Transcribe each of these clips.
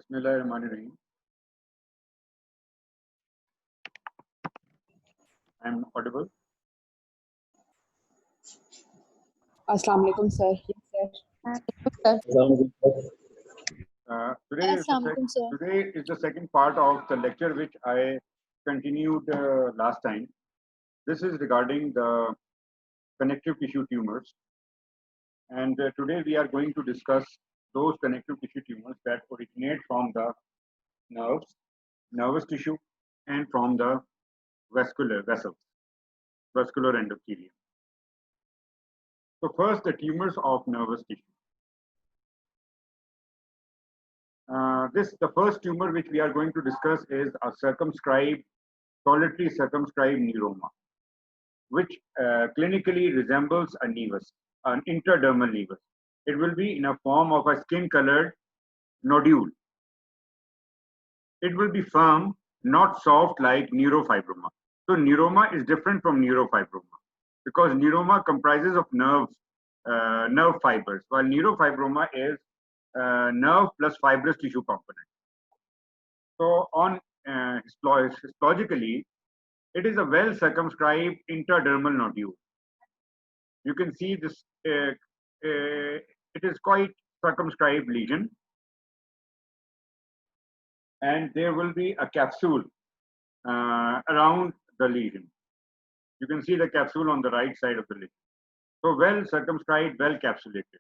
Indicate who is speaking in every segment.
Speaker 1: Bismillahirrahmanirrahim. I'm audible.
Speaker 2: Assalamu alaikum, sir. Yes, sir.
Speaker 1: Today is the second part of the lecture which I continued last time. This is regarding the connective tissue tumors, and today we are going to discuss those connective tissue tumors that originate from the nerves, nervous tissue, and from the vascular vessels, vascular endothelium. So first, the tumors of nervous tissue. The first tumor which we are going to discuss is a solitary circumscribed neuroma, which clinically resembles a nevus, an intradermal nevus. It will be in a form of a skin-colored nodule. It will be firm, not soft like neurofibroma. So neuroma is different from neurofibroma because neuroma comprises of nerve fibers, while neurofibroma is nerve plus fibrous tissue component. So on histologically, it is a well circumscribed intradermal nodule. You can see this, it is quite circumscribed lesion, and there will be a capsule around the lesion. You can see the capsule on the right side of the lesion. So well circumscribed, well capsulated.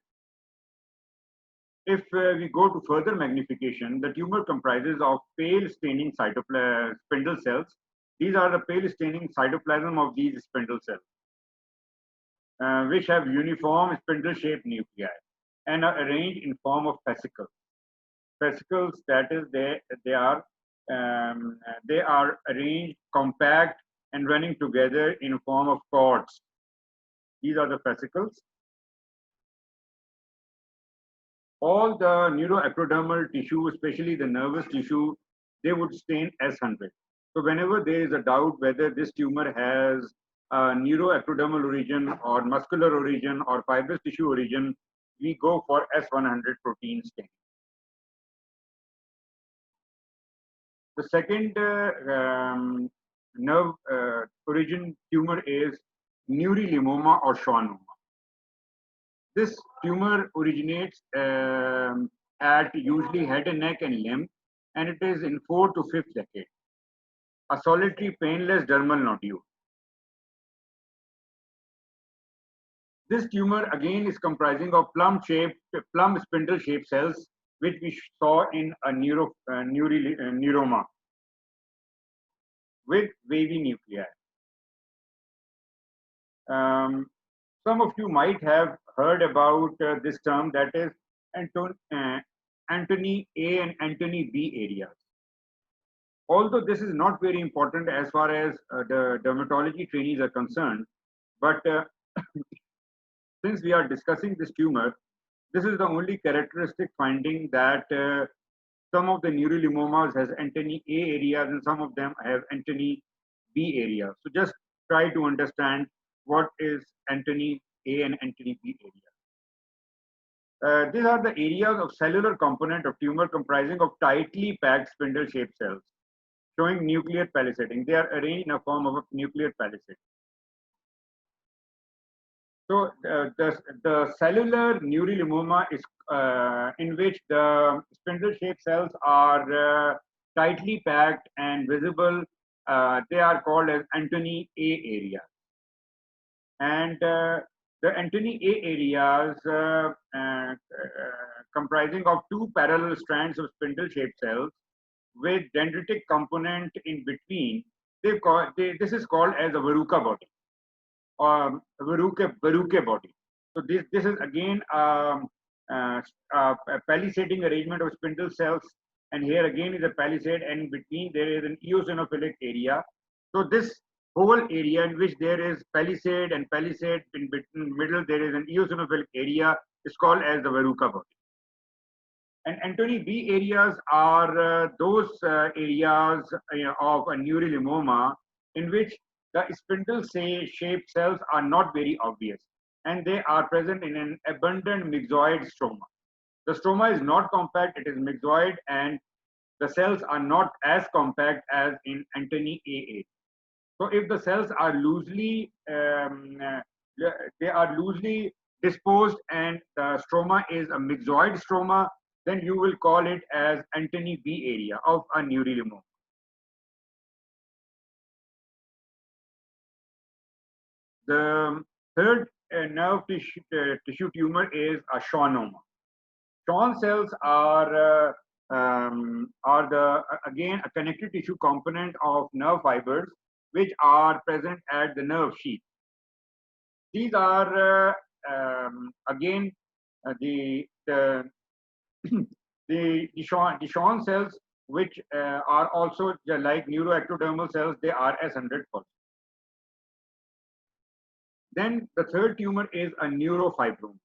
Speaker 1: If we go to further magnification, the tumor comprises of pale staining spindle cells. These are the pale staining cytoplasm of these spindle cells, which have uniform spindle-shaped nuclei and are arranged in form of fascicles. Fascicles, that is, they are arranged compact and running together in form of cords. These are the fascicles. All the neuroectodermal tissue, especially the nervous tissue, they would stain S100. So whenever there is a doubt whether this tumor has a neuroectodermal origin or muscular origin or fibrous tissue origin, we go for S100 protein stain. The second nerve origin tumor is neurilemmoma or schwannoma. This tumor originates at usually head and neck and limb, and it is in 4th to 5th decade. A solitary painless dermal nodule. This tumor again is comprising of plum spindle shaped cells, which we saw in a neuroma with wavy nuclei. Some of you might have heard about this term, that is Antony A and Antony B areas. Although this is not very important as far as the dermatology trainees are concerned, but since we are discussing this tumor, this is the only characteristic finding that some of the neurolemmomas has Antony A areas and some of them have Antony B areas. So just try to understand what is Antony A and Antony B areas. These are the areas of cellular component of tumor comprising of tightly packed spindle-shaped cells, showing nuclear palisading. They are arranged in a form of a nuclear palisade. So the cellular neurolemmoma is in which the spindle-shaped cells are tightly packed and visible. They are called as Antony A areas. And the Antony A areas comprising of two parallel strands of spindle-shaped cells with dendritic component in between, this is called as a verruca body. Verruca body. So this is again a palisading arrangement of spindle cells, and here again is a palisade, and in between there is an eosinophilic area. So this whole area in which there is palisade and palisade, in between middle there is an eosinophilic area, is called as the verruca body. And Antony B areas are those areas of a neurolemmoma in which the spindle-shaped cells are not very obvious, and they are present in an abundant myxoid stroma. The stroma is not compact, it is myxoid, and the cells are not as compact as in Antony AA. So if the cells are loosely, they are loosely disposed and the stroma is a myxoid stroma, then you will call it as Antony B area of a neurilemoma. The third nerve tissue tumor is a schwannoma. Schwann cells are again a connective tissue component of nerve fibers which are present at the nerve sheath. These are again the Schwann cells, which are also like neuroectodermal cells. They are S100 pulse. Then the third tumor is a neurofibroma.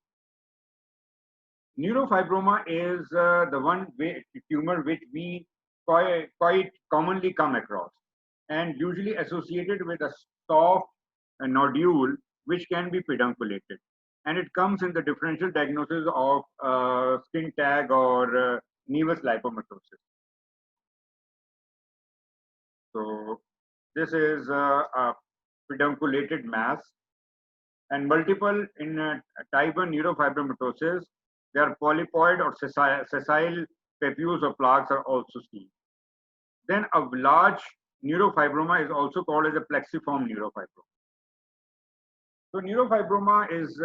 Speaker 1: Neurofibroma is the one tumor which we quite commonly come across and usually associated with a soft nodule which can be pedunculated. And it comes in the differential diagnosis of skin tag or nevus lipomatosis. So this is a pedunculated mass, and multiple in type 1 neurofibromatosis, they are polypoid or sessile papules or plaques are also seen. Then a large neurofibroma is also called as a plexiform neurofibroma. So neurofibroma is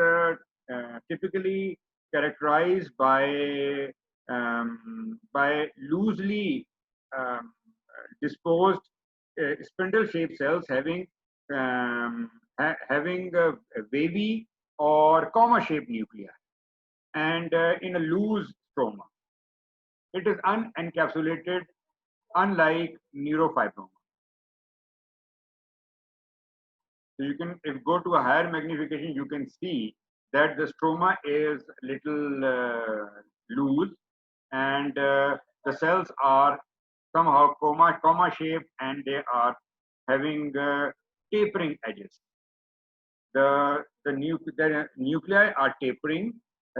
Speaker 1: typically characterized by loosely disposed spindle-shaped cells having wavy or comma-shaped nuclei and in a loose stroma. It is unencapsulated, unlike neurofibroma. So you can, if you go to a higher magnification, you can see that the stroma is little loose, and the cells are somehow comma shaped, and they are having tapering edges. The nuclei are tapering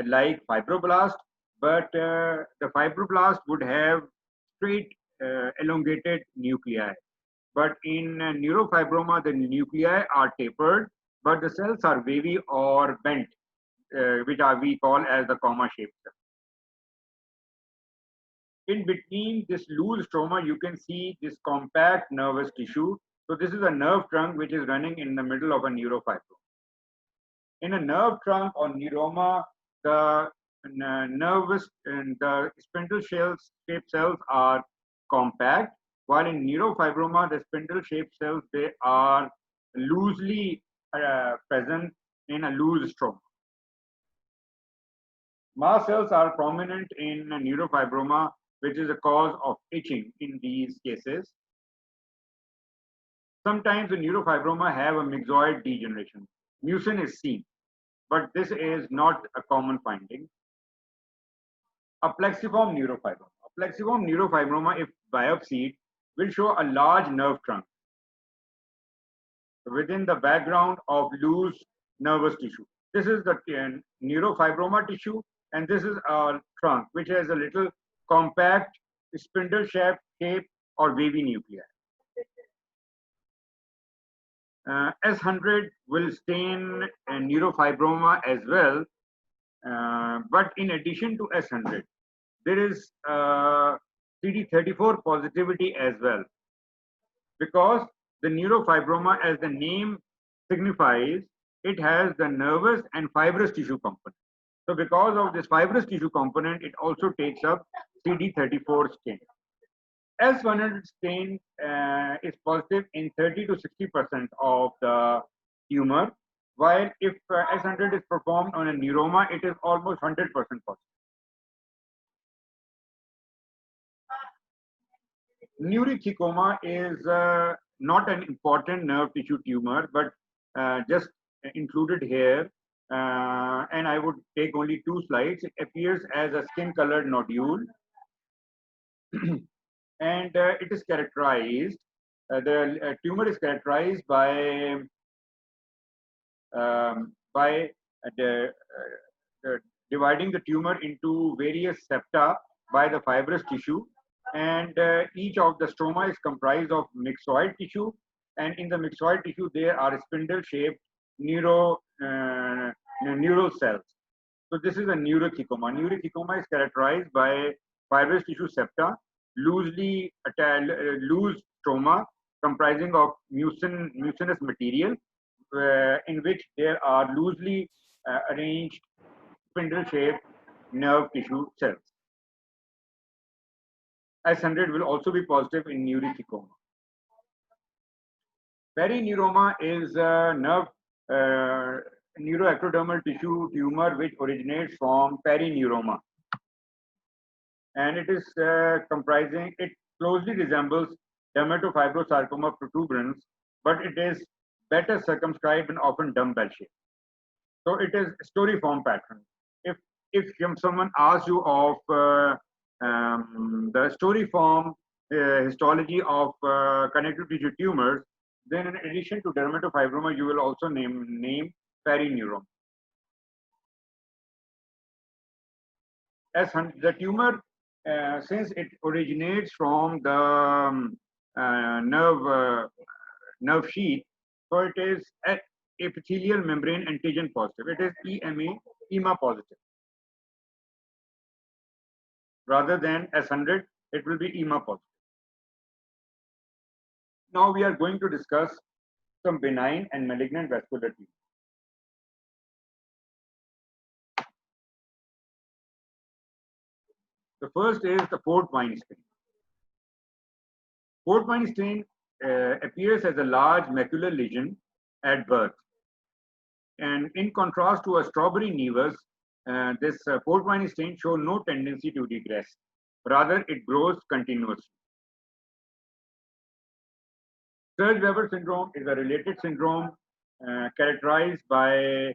Speaker 1: like fibroblast, but the fibroblast would have straight elongated nuclei. But in neurofibroma, the nuclei are tapered, but the cells are wavy or bent, which we call as the comma-shaped cell. In between this loose stroma, you can see this compact nervous tissue. So this is a nerve trunk which is running in the middle of a neurofibroma. In a nerve trunk or neuroma, the nervous and the spindle-shaped cells are compact, while in neurofibroma, the spindle-shaped cells, they are loosely present in a loose stroma. Mast cells are prominent in neurofibroma, which is a cause of itching in these cases. Sometimes the neurofibroma have a myxoid degeneration. Mucin is seen, but this is not a common finding. A plexiform neurofibroma. A plexiform neurofibroma, if biopsied, will show a large nerve trunk within the background of loose nervous tissue. This is the neurofibroma tissue, and this is a trunk which has a little compact spindle shape or wavy nuclei. S100 will stain neurofibroma as well, but in addition to S100, there is CD34 positivity as well, because the neurofibroma, as the name signifies, it has the nervous and fibrous tissue component. So because of this fibrous tissue component, it also takes up CD34 stain. S100 stain is positive in 30 to 60% of the tumor, while if S100 is performed on a neuroma, it is almost 100% positive. Neuriticoma is not an important nerve tissue tumor, but just included here, and I would take only 2 slides. It appears as a skin-colored nodule, and it is characterized. The tumor is characterized by dividing the tumor into various septa by the fibrous tissue, and each of the stroma is comprised of myxoid tissue, and in the myxoid tissue there are spindle-shaped neural cells. So this is a neurothecoma. Neurothecoma is characterized by fibrous tissue septa, loose stroma comprising of mucinous material, in which there are loosely arranged spindle-shaped nerve tissue cells. S100 will also be positive in neurothecoma. Perineuroma is a neuroectodermal tissue tumor which originates from perineuroma. And it is it closely resembles dermatofibrosarcoma protuberans, but it is better circumscribed and often dumbbell shaped. So it is storiform pattern. If someone asks you of the storiform histology of connective tissue tumors, then in addition to dermatofibroma, you will also name perineuroma. As the tumor, since it originates from the nerve sheath, so it is epithelial membrane antigen positive. It is EMA positive. Rather than S100, it will be EMA positive. Now we are going to discuss some benign and malignant vascular tumors. The first is the port-wine stain. Port-wine stain appears as a large macular lesion at birth. And in contrast to a strawberry nevus, this port-wine stain shows no tendency to regress. Rather, it grows continuously. Sturge-Weber syndrome is a related syndrome characterized by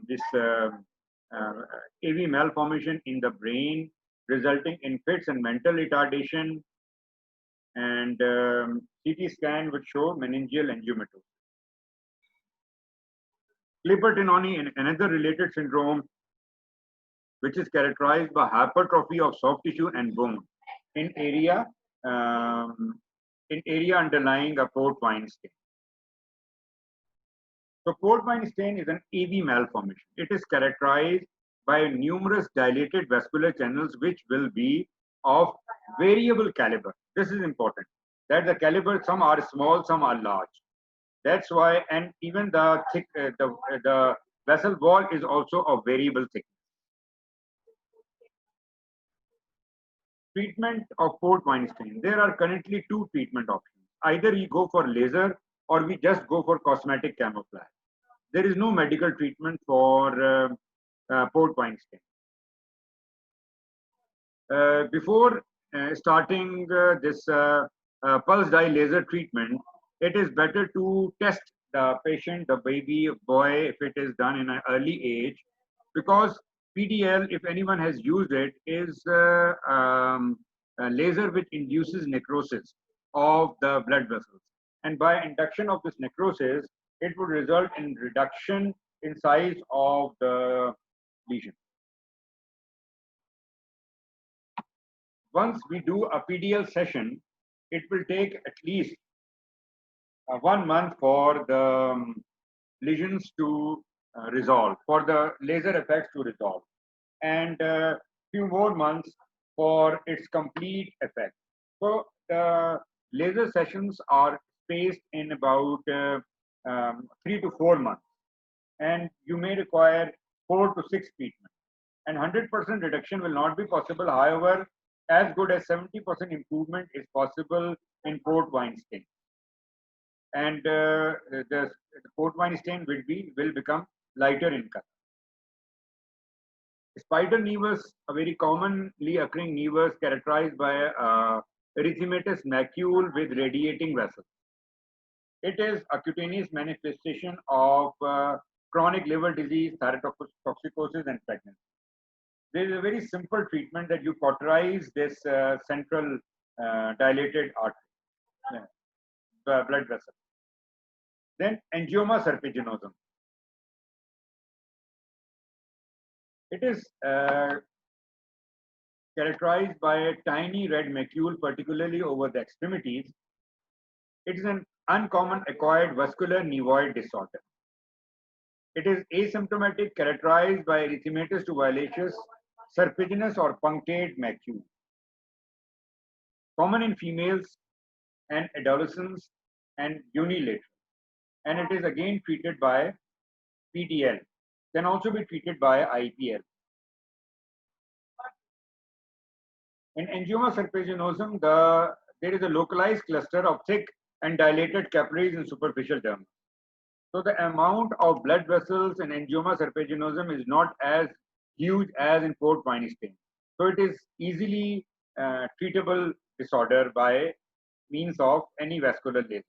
Speaker 1: this AV malformation in the brain, resulting in fits and mental retardation, and CT scan would show meningeal angiomatosis. Klippert-Tenoni is another related syndrome which is characterized by hypertrophy of soft tissue and bone in area underlying a port-wine stain. So port-wine stain is an AV malformation. It is characterized by numerous dilated vascular channels which will be of variable caliber. This is important, that the caliber, some are small, some are large. That's why, and even the vessel wall is also of variable thickness. Treatment of port-wine stain. There are currently two treatment options. Either we go for laser or we just go for cosmetic camouflage. There is no medical treatment for port-wine stain. Before starting this pulse dye laser treatment, it is better to test the patient, the baby, boy, if it is done in an early age, because PDL, if anyone has used it, is a laser which induces necrosis of the blood vessels. And by induction of this necrosis, it would result in reduction in size of the lesion. Once we do a PDL session, it will take at least 1 month for the lesions to resolve, for the laser effects to resolve, and a few more months for its complete effect. So the laser sessions are spaced in about 3 to 4 months, and you may require 4 to 6 treatments. And 100% reduction will not be possible. However, as good as 70% improvement is possible in port-wine stain. And the port-wine stain will become lighter in color. Spider nevus, a very commonly occurring nevus characterized by erythematous macule with radiating vessels. It is a cutaneous manifestation of chronic liver disease, thyrotoxicosis, and pregnancy. There is a very simple treatment that you cauterize this central dilated artery, blood vessel. Then angioma serpiginosum. It is characterized by a tiny red macule, particularly over the extremities. It is an uncommon acquired vascular nevoid disorder. It is asymptomatic, characterized by erythematous to violaceous, serpiginous or punctate macule. Common in females and adolescents and unilateral. And it is again treated by PDL. Can also be treated by IPL. In angioma serpiginosum, there is a localized cluster of thick and dilated capillaries in superficial dermis. So the amount of blood vessels in angioma serpiginosum is not as huge as in port wine stain. So it is easily treatable disorder by means of any vascular laser.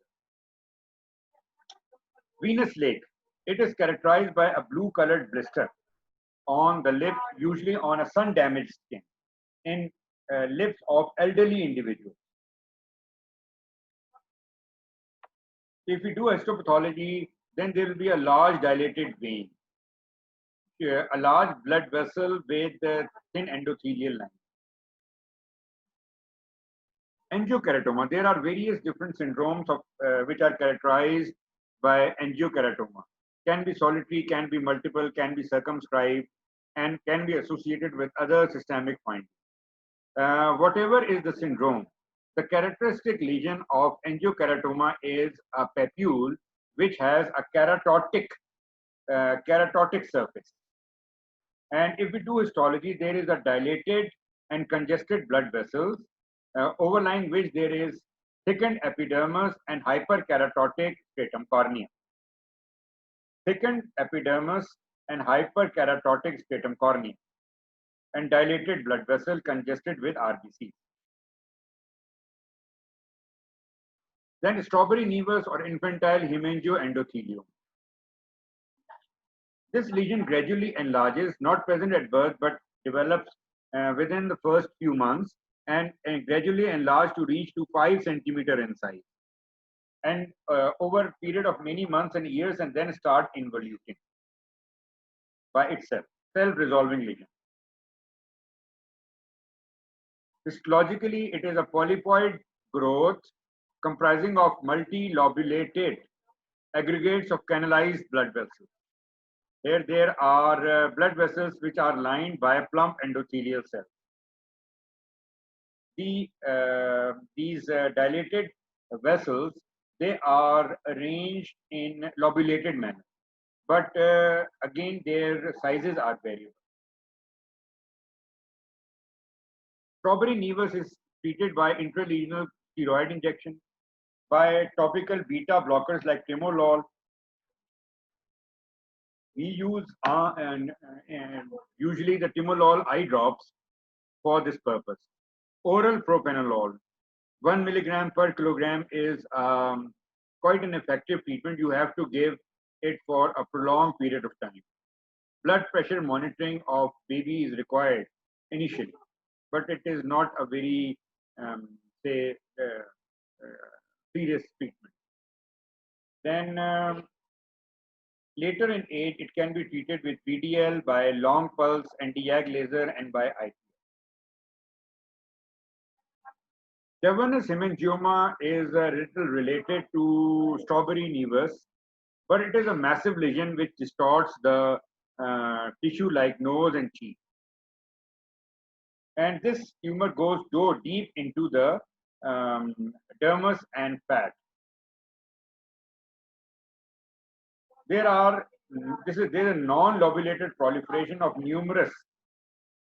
Speaker 1: Venous lake. It is characterized by a blue-colored blister on the lip, usually on a sun-damaged skin, in lips of elderly individuals. If we do histopathology, then there will be a large dilated vein, a large blood vessel with thin endothelial line. Angiokeratoma. There are various different syndromes of which are characterized by angiokeratoma. Can be solitary, can be multiple, can be circumscribed, and can be associated with other systemic findings. Whatever is the syndrome, the characteristic lesion of angiokeratoma is a papule which has a keratotic surface. And if we do histology, there is a dilated and congested blood vessels overlying which there is thickened epidermis and hyperkeratotic stratum cornea. Thickened epidermis and hyperkeratotic stratum cornea and dilated blood vessel congested with RBC. Then strawberry nevus or infantile hemangioendothelium. This lesion gradually enlarges, not present at birth, but develops within the first few months and gradually enlarge to reach to 5 centimeter in size. And over a period of many months and years, and then start involuting by itself, self-resolving lesion. Histologically, it is a polypoid growth comprising of multilobulated aggregates of canalized blood vessels. Here there are blood vessels which are lined by plump endothelial cells. These dilated vessels, they are arranged in lobulated manner, but again their sizes are variable. Strawberry nevus is treated by intralesional steroid injection, by topical beta blockers like timolol. We use usually the timolol eye drops for this purpose. Oral propranolol, 1 milligram per kilogram is quite an effective treatment. You have to give it for a prolonged period of time. Blood pressure monitoring of baby is required initially, but it is not a very, serious treatment. Then later in age, it can be treated with PDL, by long pulse, anti-YAG laser, and by IPL. Cavernous hemangioma is a little related to strawberry nevus, but it is a massive lesion which distorts the tissue like nose and cheek. And this tumor goes deep into the dermis and fat. There is a non-lobulated proliferation of numerous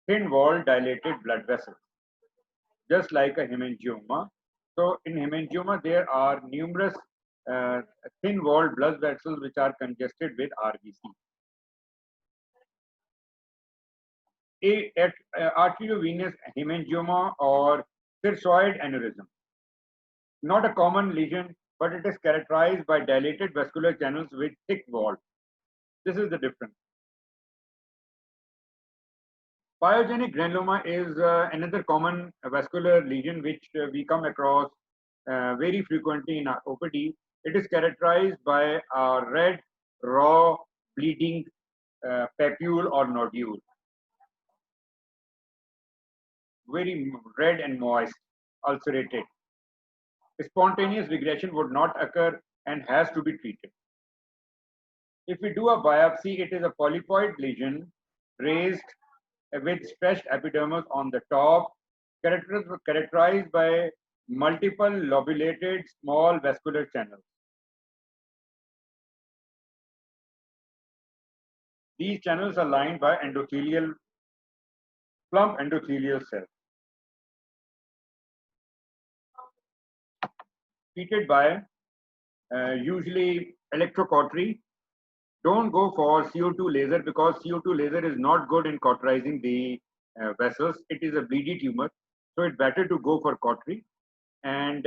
Speaker 1: thin-walled dilated blood vessels, just like a hemangioma. So in hemangioma, there are numerous thin-walled blood vessels which are congested with RBC. Arteriovenous hemangioma or cirrhoid aneurysm. Not a common lesion, but it is characterized by dilated vascular channels with thick wall. This is the difference. Pyogenic granuloma is another common vascular lesion which we come across very frequently in our OPD. It is characterized by a red, raw, bleeding papule or nodule. very red and moist, ulcerated. Spontaneous regression would not occur and has to be treated. If we do a biopsy, it is a polypoid lesion raised with stretched epidermis on the top, characterized by multiple lobulated small vascular channels. These channels are lined by plump endothelial cells. Treated by usually electrocautery. Don't go for CO2 laser because CO2 laser is not good in cauterizing the vessels. It is a bleedy tumor. So it's better to go for cautery and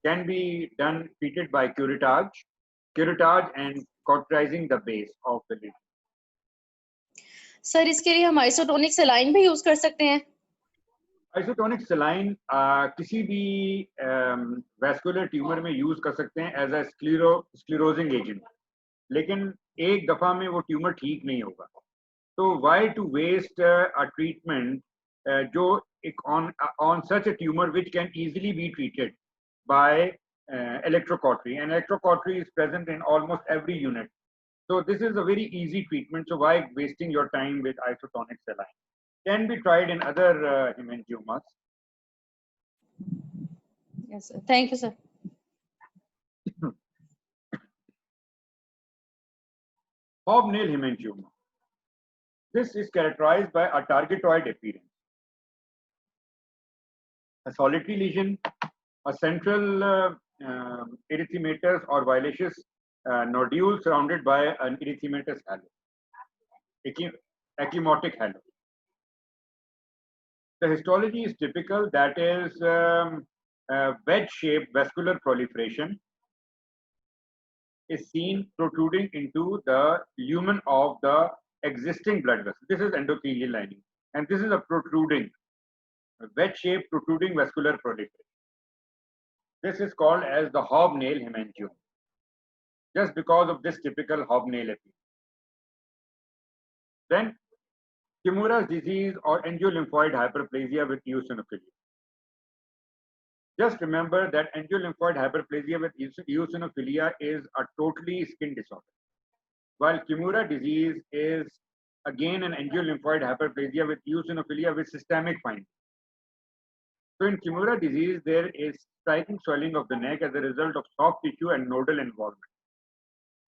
Speaker 1: can be done treated by curettage and cauterizing the base of the lesion.
Speaker 3: Sir इसके लिए हम isotonic saline भी use कर सकते हैं?
Speaker 1: Isotonic saline किसी भी vascular tumour में यूज कर सकते हैं एज अ स्क्लेरोजिंग एजेंट, लेकिन एक दफा में वो ट्यूमर ठीक नहीं होगा. तो why to waste a treatment जो एक on such a tumor which can easily be treated by electrocautery, and electrocautery is present in almost every unit. So this is a very easy treatment. So why wasting your time with isotonic saline? Can be tried in other hemangiomas.
Speaker 3: Yes, sir. Thank you, sir.
Speaker 1: Hobnail hemangioma. This is characterized by a targetoid appearance. A solitary lesion, a central erythematous or violaceous nodule surrounded by an erythematous halo, ecchymotic halo. The histology is typical, that is wedge-shaped vascular proliferation is seen protruding into the lumen of the existing blood vessel. This is endothelial lining, and this is a protruding, wedge-shaped protruding vascular proliferation. This is called as the hobnail hemangioma, just because of this typical hobnail appearance. Then, Kimura's disease or angiolymphoid hyperplasia with eosinophilia. Just remember that angiolymphoid hyperplasia with eosinophilia is a totally skin disorder, while Kimura disease is again an angiolymphoid hyperplasia with eosinophilia with systemic findings. So in Kimura disease, there is striking swelling of the neck as a result of soft tissue and nodal involvement.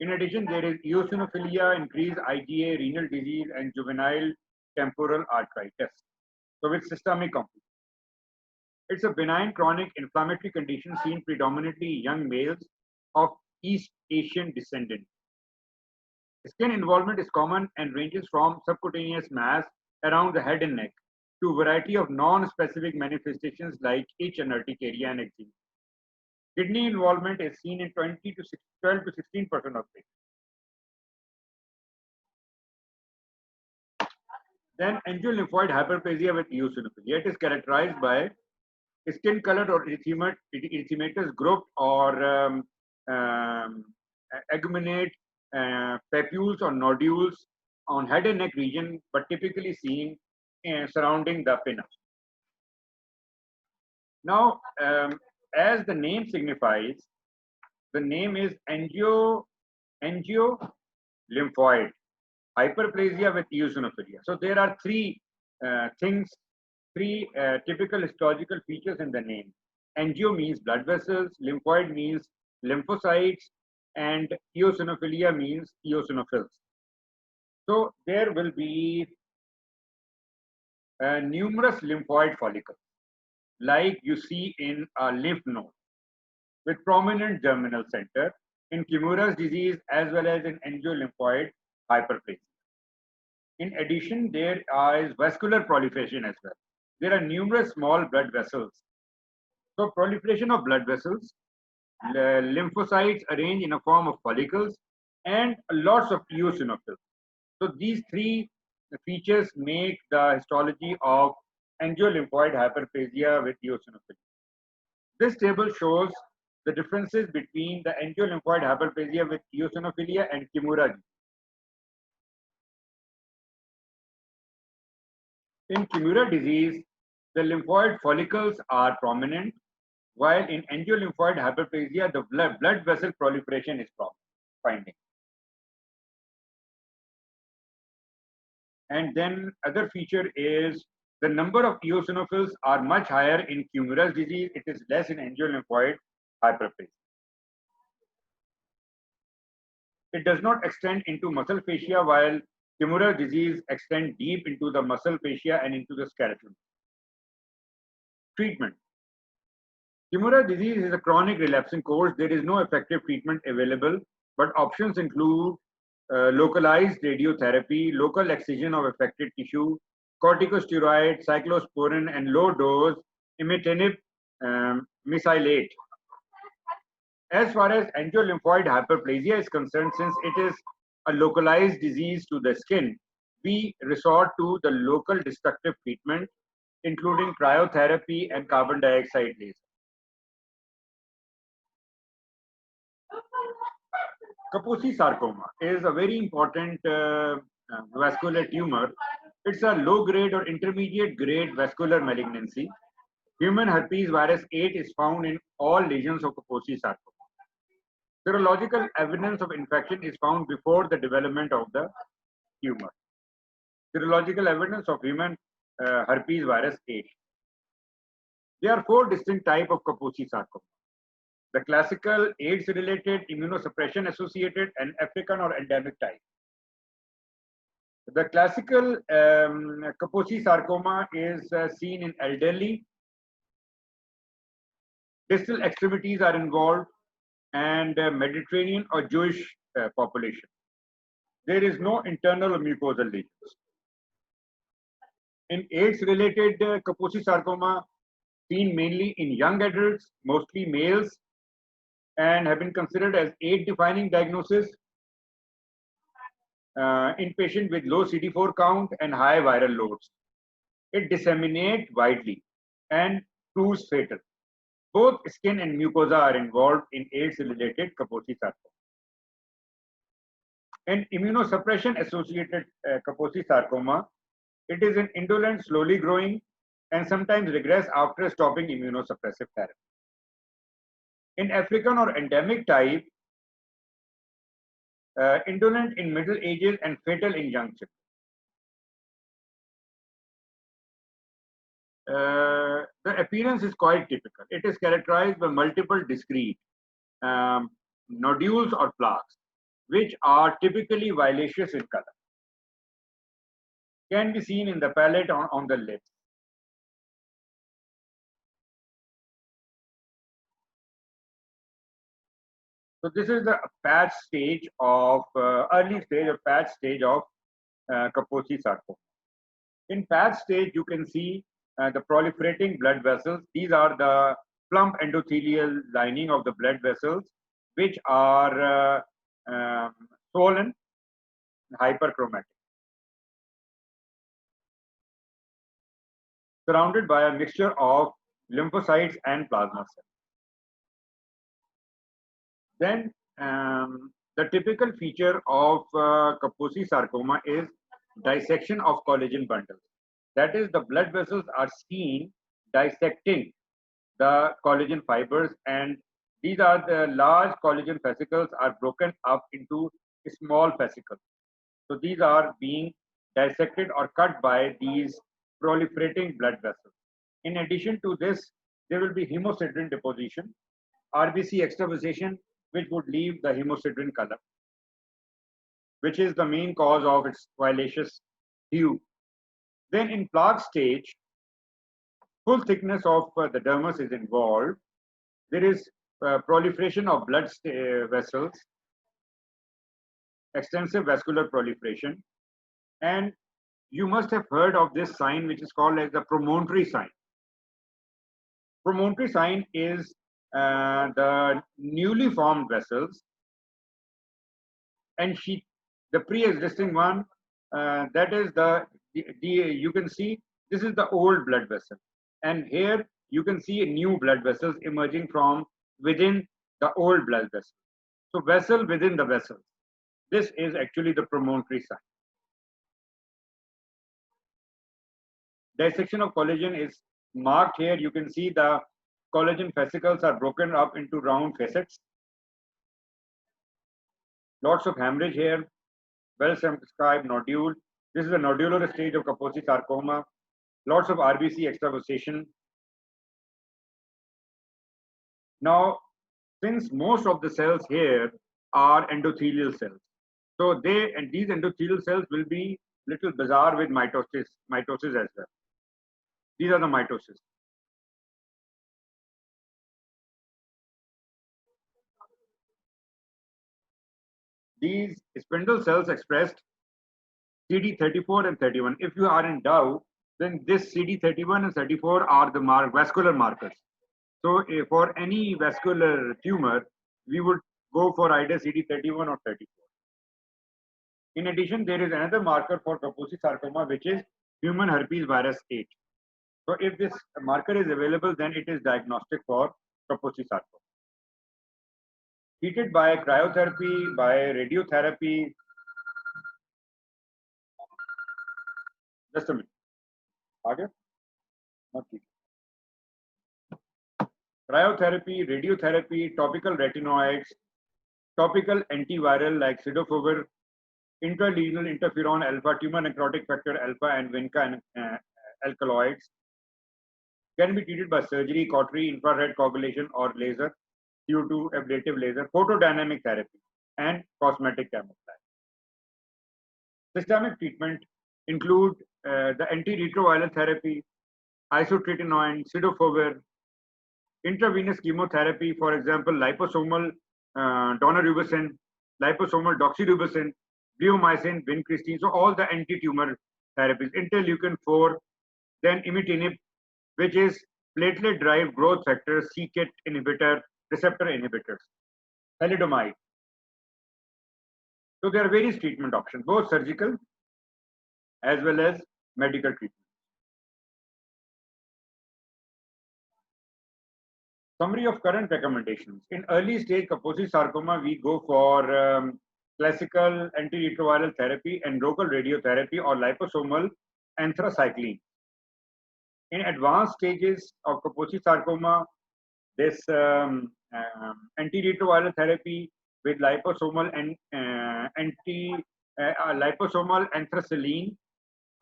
Speaker 1: In addition, there is eosinophilia, increased IgA, renal disease, and juvenile temporal arteritis. So with systemic complications. It's a benign chronic inflammatory condition seen predominantly young males of East Asian descent. Skin involvement is common and ranges from subcutaneous mass around the head and neck to a variety of non-specific manifestations like itch and urticaria and eczema. Kidney involvement is seen in 12 to 16% of patients. Then angiolymphoid hyperplasia with eosinophilia. It is characterized by skin colored or erythematous grouped or aguminate papules or nodules on head and neck region, but typically seen surrounding the pinna. Now, as the name signifies, the name is angiolymphoid hyperplasia with eosinophilia. So there are three typical histological features in the name. Angio means blood vessels, lymphoid means lymphocytes, and eosinophilia means eosinophils. So there will be numerous lymphoid follicles, like you see in a lymph node, with prominent germinal center in Kimura's disease as well as in angiolymphoid hyperplasia. In addition, there is vascular proliferation as well. There are numerous small blood vessels. So proliferation of blood vessels, lymphocytes arranged in a form of follicles, and lots of eosinophils. So these three features make the histology of angiolymphoid hyperplasia with eosinophilia. This table shows the differences between the angiolymphoid hyperplasia with eosinophilia and Kimura disease. In Kimura disease, The lymphoid follicles are prominent, while in angiolymphoid hyperplasia, the blood vessel proliferation is finding. And then other feature is the number of eosinophils are much higher in Kumara's disease. It is less in angiolymphoid hyperplasia. It does not extend into muscle fascia, while Kimura disease extends deep into the muscle fascia and into the skeleton. Treatment. Kimura disease is a chronic relapsing course. There is no effective treatment available, but options include localized radiotherapy, local excision of affected tissue, corticosteroid, cyclosporin, and low-dose imatinib mesylate. As far as angiolymphoid hyperplasia is concerned, since it is a localized disease to the skin, we resort to the local destructive treatment, including cryotherapy and carbon dioxide laser. Kaposi sarcoma is a very important vascular tumor. It's a low-grade or intermediate-grade vascular malignancy. Human herpes virus 8 is found in all lesions of Kaposi sarcoma. Serological evidence of infection is found before the development of the tumor. Serological evidence of human herpes virus 8. There are 4 distinct types of Kaposi sarcoma. The classical AIDS-related, immunosuppression associated, and African or endemic type. The classical Kaposi sarcoma is seen in elderly. Distal extremities are involved, and Mediterranean or Jewish population. There is no internal or mucosal lesions. In AIDS-related Kaposi sarcoma, seen mainly in young adults, mostly males, and have been considered as AIDS-defining diagnosis in patients with low CD4 count and high viral loads. It disseminates widely and proves fatal. Both skin and mucosa are involved in AIDS-related Kaposi sarcoma. In immunosuppression-associated Kaposi sarcoma, it is an indolent, slowly growing, and sometimes regress after stopping immunosuppressive therapy. In African or endemic type, indolent in middle ages and fatal in young children. The appearance is quite typical. It is characterized by multiple discrete nodules or plaques, which are typically violaceous in color. Can be seen in the palate on the lips. So this is the patch stage of early stage or patch stage of Kaposi sarcoma. In patch stage, you can see the proliferating blood vessels. These are the plump endothelial lining of the blood vessels, which are swollen, hyperchromatic, surrounded by a mixture of lymphocytes and plasma cells. Then the typical feature of Kaposi sarcoma is dissection of collagen bundles. That is, the blood vessels are seen dissecting the collagen fibers, and these are the large collagen fascicles are broken up into small fascicles. So these are being dissected or cut by these proliferating blood vessels. In addition to this, there will be hemosiderin deposition, RBC extravasation, which would leave the hemosiderin color, which is the main cause of its violaceous hue. Then in plaque stage, full thickness of the dermis is involved. There is proliferation of blood vessels, extensive vascular proliferation, and you must have heard of this sign, which is called as the promontory sign. Promontory sign is the newly formed vessels, and the pre-existing one, that is you can see this is the old blood vessel, and here you can see new blood vessels emerging from within the old blood vessel. So vessel within the vessel. This is actually the promontory sign. Dissection of collagen is marked here, you can see the collagen fascicles are broken up into round facets. Lots of hemorrhage here, well circumscribed nodule. This is the nodular stage of Kaposi sarcoma. Lots of RBC extravasation. Now, since most of the cells here are endothelial cells, so these endothelial cells will be little bizarre with mitosis as well. These are the mitosis. These spindle cells expressed CD34 and 31. If you are in doubt, then this CD31 and 34 are the vascular markers. So for any vascular tumor, we would go for either CD31 or 34. In addition, there is another marker for Kaposi sarcoma, which is human herpes virus 8. So if this marker is available, then it is diagnostic for Kaposi sarcoma. Treated by cryotherapy, by radiotherapy. Just a minute. Aage? Not treated. Cryotherapy, radiotherapy, topical retinoids, topical antiviral like cidofovir, intralesional interferon alpha, tumor necrotic factor alpha, and vinca alkaloids can be treated by surgery, cautery, infrared coagulation, or laser, CO2 ablative laser, photodynamic therapy, and cosmetic camouflage. Systemic treatment include the antiretroviral therapy, isotretinoin, cidofovir, intravenous chemotherapy, for example, liposomal daunorubicin, liposomal doxorubicin, bleomycin, vincristine, so all the anti-tumor therapies, interleukin 4, then imitinib, which is platelet-derived growth factor, c-KIT inhibitor, receptor inhibitors, thalidomide. So there are various treatment options, both surgical as well as medical treatment. Summary of current recommendations. In early stage Kaposi sarcoma, we go for classical antiretroviral therapy and local radiotherapy or liposomal anthracycline. In advanced stages of Kaposi sarcoma, this antiretroviral therapy with liposomal and liposomal anthracycline,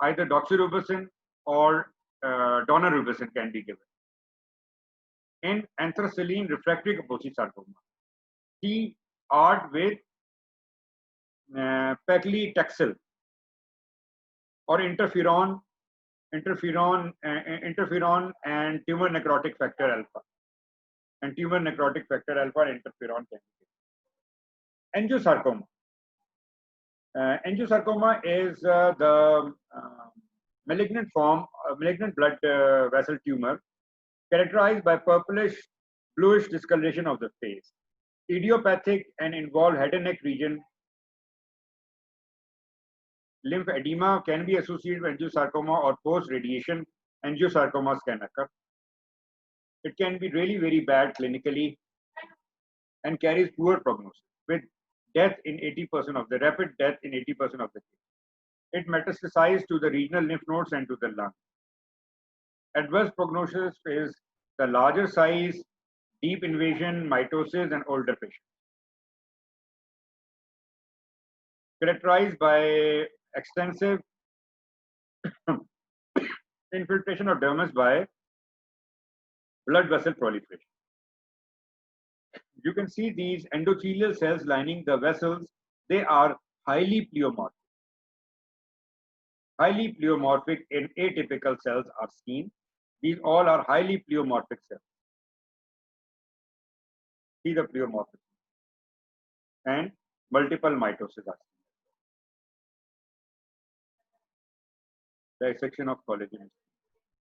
Speaker 1: either doxorubicin or daunorubicin can be given. In anthracycline refractory Kaposi sarcoma, art with paclitaxel or interferon and tumor necrotic factor alpha. And tumor necrotic factor alpha and interferon can be given. Angiosarcoma. Angiosarcoma is the malignant form, malignant blood vessel tumor characterized by purplish, bluish discoloration of the face, idiopathic and involved head and neck region. Lymphedema can be associated with angiosarcoma or post-radiation angiosarcomas can occur. It can be really very bad clinically and carries poor prognosis with death in 80% of the rapid death in 80% of the cases. It metastasizes to the regional lymph nodes and to the lung. Adverse prognosis is the larger size, deep invasion, mitosis, and older patients. Characterized by extensive infiltration of dermis by blood vessel proliferation. You can see these endothelial cells lining the vessels. They are highly pleomorphic. Highly pleomorphic in atypical cells are seen. These all are highly pleomorphic cells. See the pleomorphism. And multiple mitoses are seen. Dissection of collagen.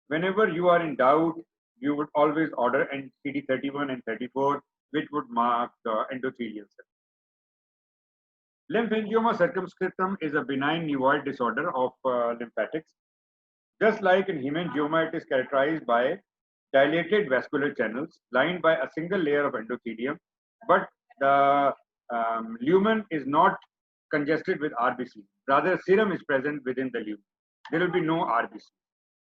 Speaker 1: Whenever you are in doubt, you would always order CD31 and 34, which would mark the endothelial cell. Lymphangioma circumscriptum is a benign nevoid disorder of lymphatics. Just like in hemangioma, it is characterized by dilated vascular channels lined by a single layer of endothelium, but the lumen is not congested with RBC. Rather, serum is present within the lumen. There will be no RBC.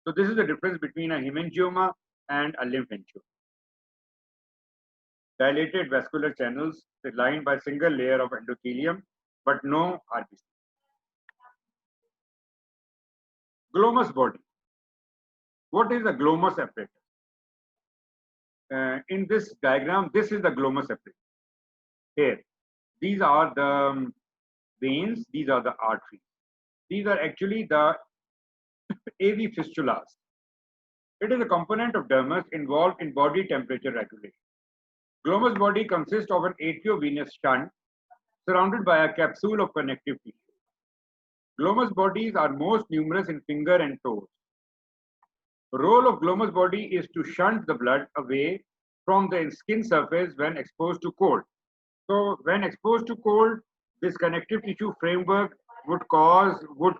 Speaker 1: So this is the difference between a hemangioma and a lymphangioma. Dilated vascular channels lined by single layer of endothelium, but no RBC. Glomus body. What is the glomus apparatus? In this diagram, this is the glomus apparatus. Here, these are the veins, these are the arteries. These are actually the AV fistulas. It is a component of dermis involved in body temperature regulation. Glomus body consists of an atriovenous shunt surrounded by a capsule of connective tissue. Glomus bodies are most numerous in finger and toes. The role of glomus body is to shunt the blood away from the skin surface when exposed to cold. So when exposed to cold, this connective tissue framework would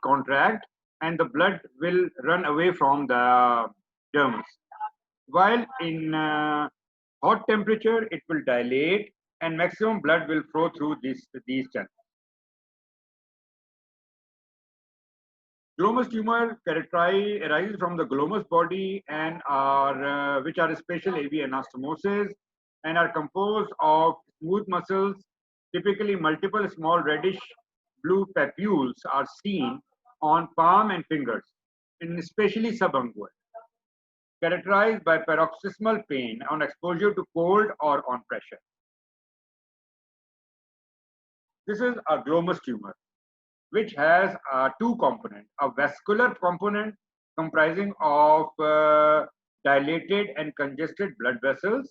Speaker 1: contract, and the blood will run away from the dermis. While in hot temperature, it will dilate and maximum blood will flow through these channels. Glomus tumor arises from the glomus body and are which are special AV anastomosis and are composed of smooth muscles. Typically, multiple small reddish blue papules are seen on palm and fingers, and especially subungual, characterized by paroxysmal pain on exposure to cold or on pressure. This is a glomus tumor, which has two components, a vascular component comprising of dilated and congested blood vessels,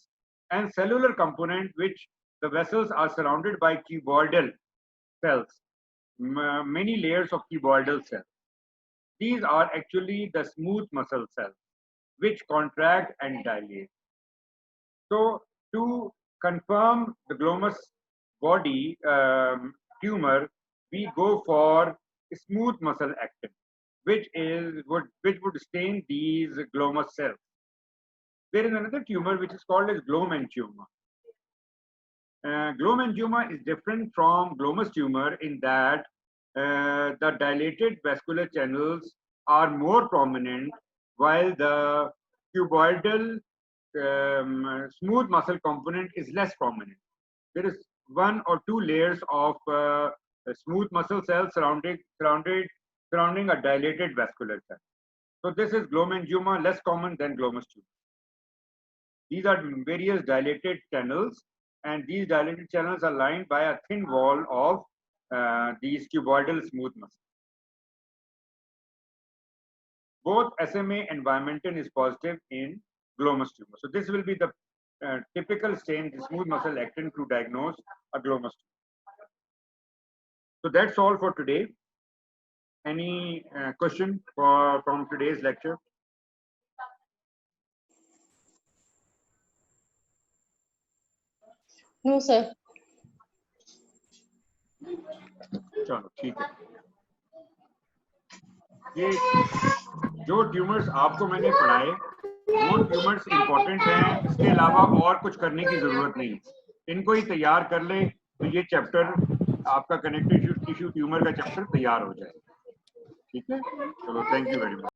Speaker 1: and cellular component, which the vessels are surrounded by cuboidal cells, many layers of cuboidal cells. These are actually the smooth muscle cells, which contract and dilate. So to confirm the glomus body tumor, we go for smooth muscle actin, which would stain these glomus cells. There is another tumor which is called as glomangioma. Glomangioma is different from glomus tumor in that the dilated vascular channels are more prominent, while the cuboidal smooth muscle component is less prominent. There is one or two layers of smooth muscle cells surrounding a dilated vascular cell. So this is glomangioma, less common than glomus tumor. These are various dilated channels, and these dilated channels are lined by a thin wall of these cuboidal smooth muscles. Both SMA and vimentin is positive in glomus tumor. So this will be the typical stain, the smooth muscle actin, to diagnose a glomus tumor. So that's all for today. Any question from today's lecture?
Speaker 3: No, sir.
Speaker 1: चलो ठीक है. ये जो tumours आपको मैंने पढ़ाए वो tumours important हैं, इसके अलावा और कुछ करने की जरूरत नहीं. इनको ही तैयार कर ले तो ये चैप्टर आपका कनेक्टिव टिश्यू ट्यूमर का चैप्टर तैयार हो जाए. ठीक है, चलो, थैंक यू वेरी मच.